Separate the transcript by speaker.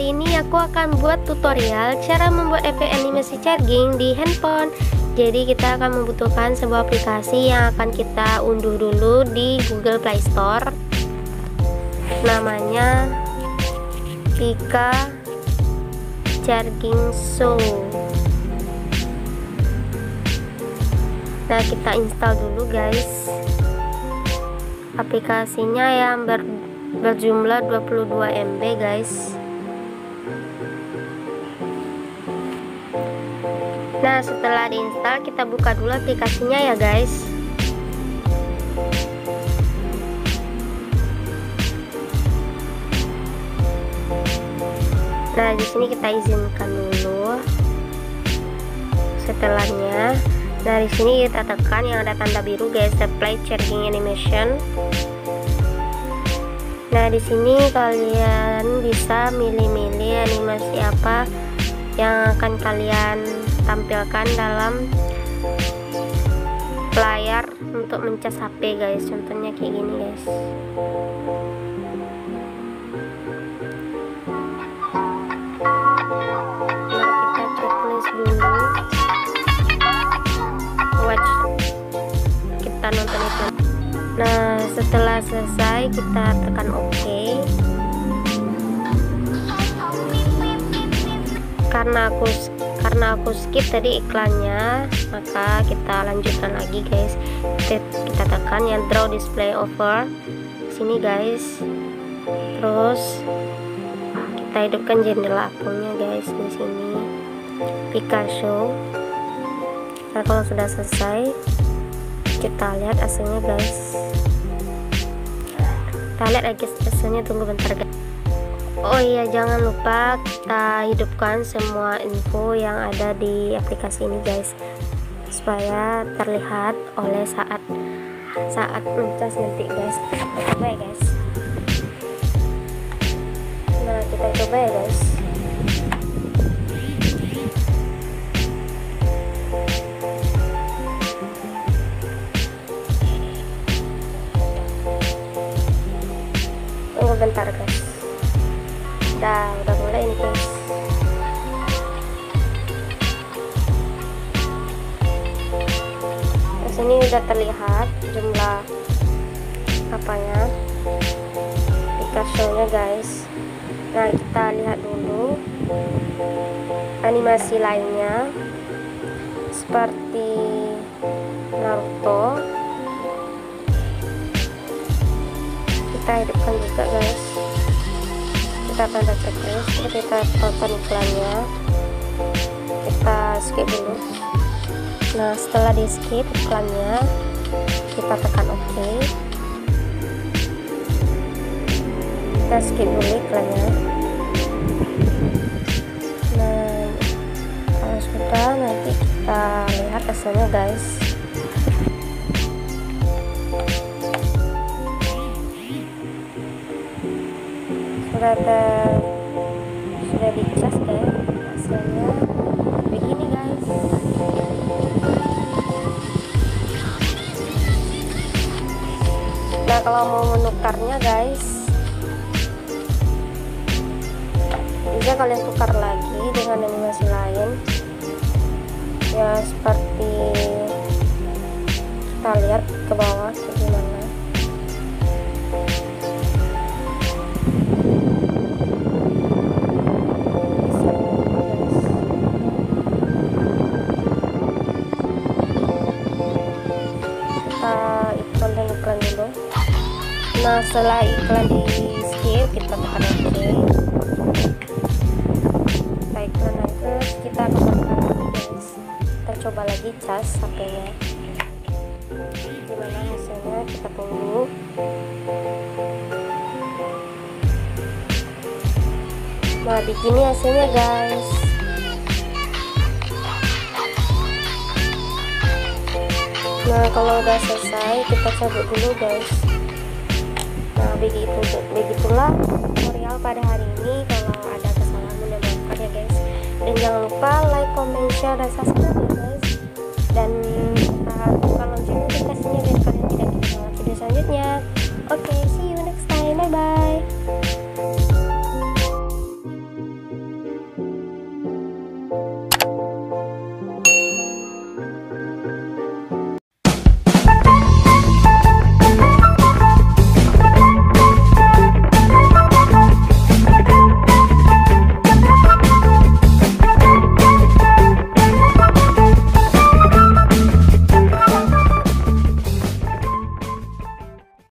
Speaker 1: kali ini aku akan buat tutorial cara membuat efek animasi charging di handphone. Jadi kita akan membutuhkan sebuah aplikasi yang akan kita unduh dulu di Google Play Store. Namanya Pika Charging Show. Nah, kita install dulu guys aplikasinya yang berjumlah 22 MB guys. Nah, setelah diinstal kita buka dulu aplikasinya ya guys. Nah, di sini kita izinkan dulu setelahnya. Nah, di sini kita tekan yang ada tanda biru guys, apply charging animation. Nah, di sini kalian bisa milih-milih animasi apa yang akan kalian tampilkan dalam layar untuk mencas HP guys. Contohnya kayak gini guys. Nah, kita checklist dulu. Watch, kita nonton itu. Nah, setelah selesai kita tekan OK. Karena aku skip tadi iklannya, maka kita lanjutkan lagi guys. Kita tekan yang draw display over sini guys. Terus kita hidupkan jendela akunnya guys di sini. Picasso. Nah, kalau sudah selesai kita lihat hasilnya guys. Kita lihat lagi hasilnya, tunggu bentar guys. Oh iya, jangan lupa kita hidupkan semua info yang ada di aplikasi ini guys, supaya terlihat oleh saat mencas nanti guys. Kita coba ya guys. Nah, kita coba ya guys. Tunggu bentar guys. Udah mulai nih guys. Di sini udah terlihat jumlah apanya, Picasso-nya guys. Nah, kita lihat dulu animasi lainnya seperti Naruto. Kita hidupkan juga guys. Kita tanda checklist, kita tonton iklannya, kita skip dulu. Nah, setelah di skip iklannya kita tekan OK. Kita skip dulu iklannya. Nah, kalau sudah nanti kita lihat hasilnya guys. Sudah dicas deh, hasilnya begini guys. Nah, kalau mau menukarnya guys, bisa kalian tukar lagi dengan animasi lain ya, seperti kita lihat ke bawah kayak gimana. Iklan dulu. Nah, setelah iklan di skip kita tekan OK. Kita iklan terus kita kembangkan lagi guys. Kita coba lagi cas HP-nya. Gimana hasilnya, kita tunggu. Nah, begini hasilnya guys. Nah, kalau udah selesai kita cabut dulu guys. Nah, begitulah tutorial pada hari ini. Kalau ada kesalahan mudah maafkan ya guys. Dan jangan lupa like, comment, share, dan subscribe ya guys. Dan aktifkan lonceng notifikasinya biar kalian tidak ketinggalan video selanjutnya. Oke.